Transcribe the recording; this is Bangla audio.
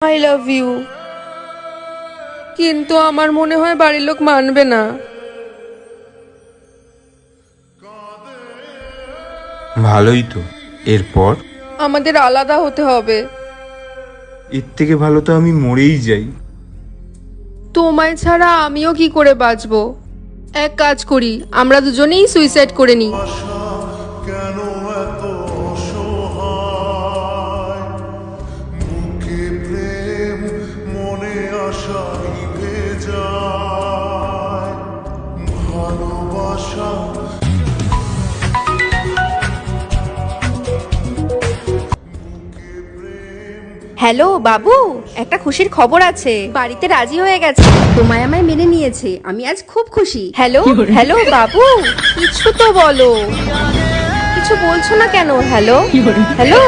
আই লাভ ইউ, কিন্তু আমার মনে হয় বাড়ির লোক মানবে না। ভালোই তো। এরপর আমাদের আলাদা হতে হবে। এর থেকে ভালো তো আমি মরেই যাই। তোমায় ছাড়া আমিও কি করে বাঁচবো? এক কাজ করি, আমরা দুজনেই সুইসাইড করে নিই। কেন এত অসহায়, বুকে প্রেম মনে আশা নিভে যায়, ভালোবাসা। হ্যালো বাবু, একটা খুশির খবর আছে। বাড়িতে রাজি হয়ে গেছে, তোমায় আমায় মেনে নিয়েছে। আমি আজ খুব খুশি। হ্যালো হ্যালো বাবু, কিছু তো বলো। কিছু বলছো না কেন? Hello hello.